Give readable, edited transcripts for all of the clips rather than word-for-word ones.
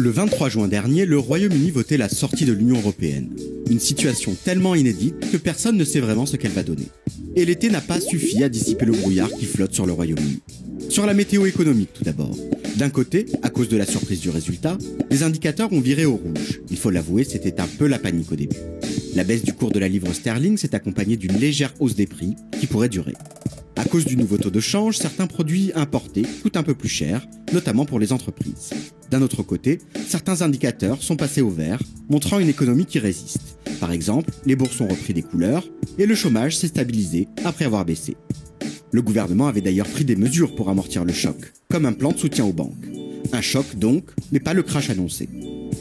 Le 23 juin dernier, le Royaume-Uni votait la sortie de l'Union européenne. Une situation tellement inédite que personne ne sait vraiment ce qu'elle va donner. Et l'été n'a pas suffi à dissiper le brouillard qui flotte sur le Royaume-Uni. Sur la météo économique tout d'abord. D'un côté, à cause de la surprise du résultat, les indicateurs ont viré au rouge. Il faut l'avouer, c'était un peu la panique au début. La baisse du cours de la livre sterling s'est accompagnée d'une légère hausse des prix qui pourrait durer. À cause du nouveau taux de change, certains produits importés coûtent un peu plus cher, notamment pour les entreprises. D'un autre côté, certains indicateurs sont passés au vert, montrant une économie qui résiste. Par exemple, les bourses ont repris des couleurs et le chômage s'est stabilisé après avoir baissé. Le gouvernement avait d'ailleurs pris des mesures pour amortir le choc, comme un plan de soutien aux banques. Un choc donc, mais pas le crash annoncé.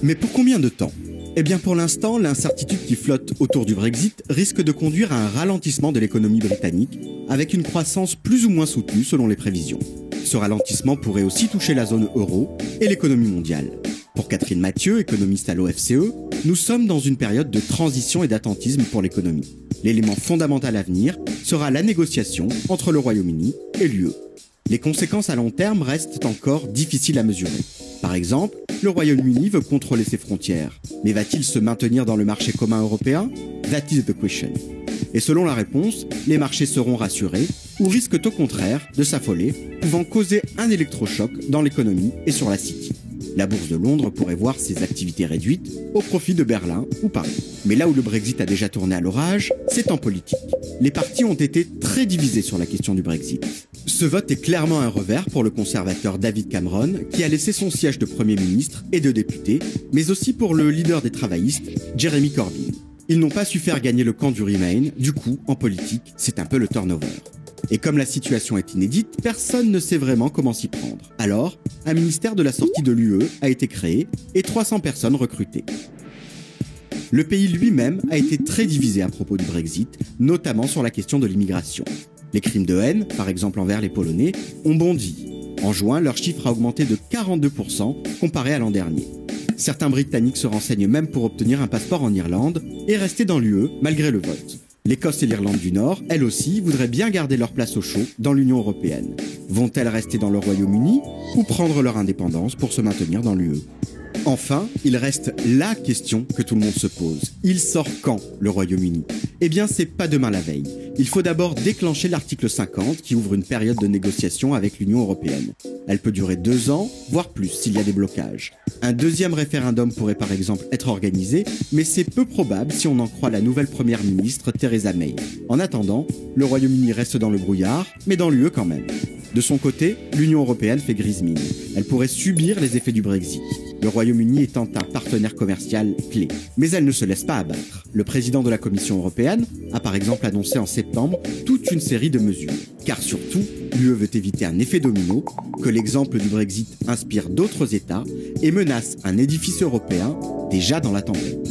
Mais pour combien de temps ? Eh bien pour l'instant, l'incertitude qui flotte autour du Brexit risque de conduire à un ralentissement de l'économie britannique, avec une croissance plus ou moins soutenue selon les prévisions. Ce ralentissement pourrait aussi toucher la zone euro et l'économie mondiale. Pour Catherine Mathieu, économiste à l'OFCE, nous sommes dans une période de transition et d'attentisme pour l'économie. L'élément fondamental à venir sera la négociation entre le Royaume-Uni et l'UE. Les conséquences à long terme restent encore difficiles à mesurer. Par exemple, le Royaume-Uni veut contrôler ses frontières, mais va-t-il se maintenir dans le marché commun européen ? That is the question. Et selon la réponse, les marchés seront rassurés ou risquent au contraire de s'affoler, pouvant causer un électrochoc dans l'économie et sur la City. La bourse de Londres pourrait voir ses activités réduites au profit de Berlin ou Paris. Mais là où le Brexit a déjà tourné à l'orage, c'est en politique. Les partis ont été très divisés sur la question du Brexit. Ce vote est clairement un revers pour le conservateur David Cameron, qui a laissé son siège de Premier ministre et de député, mais aussi pour le leader des travaillistes, Jeremy Corbyn. Ils n'ont pas su faire gagner le camp du Remain, du coup, en politique, c'est un peu le turnover. Et comme la situation est inédite, personne ne sait vraiment comment s'y prendre. Alors, un ministère de la sortie de l'UE a été créé et 300 personnes recrutées. Le pays lui-même a été très divisé à propos du Brexit, notamment sur la question de l'immigration. Les crimes de haine, par exemple envers les Polonais, ont bondi. En juin, leur chiffre a augmenté de 42% comparé à l'an dernier. Certains Britanniques se renseignent même pour obtenir un passeport en Irlande et rester dans l'UE malgré le vote. L'Écosse et l'Irlande du Nord, elles aussi, voudraient bien garder leur place au chaud dans l'Union européenne. Vont-elles rester dans le Royaume-Uni ou prendre leur indépendance pour se maintenir dans l'UE ? Enfin, il reste la question que tout le monde se pose. Il sort quand, le Royaume-Uni ? Eh bien, c'est pas demain la veille. Il faut d'abord déclencher l'article 50 qui ouvre une période de négociation avec l'Union européenne. Elle peut durer 2 ans, voire plus s'il y a des blocages. Un deuxième référendum pourrait par exemple être organisé, mais c'est peu probable si on en croit la nouvelle première ministre Theresa May. En attendant, le Royaume-Uni reste dans le brouillard, mais dans l'UE quand même. De son côté, l'Union européenne fait grise mine. Elle pourrait subir les effets du Brexit, le Royaume-Uni étant un partenaire commercial clé. Mais elle ne se laisse pas abattre. Le président de la Commission européenne a par exemple annoncé en septembre toute une série de mesures. Car surtout, l'UE veut éviter un effet domino, que l'exemple du Brexit inspire d'autres États et menace un édifice européen déjà dans la tempête.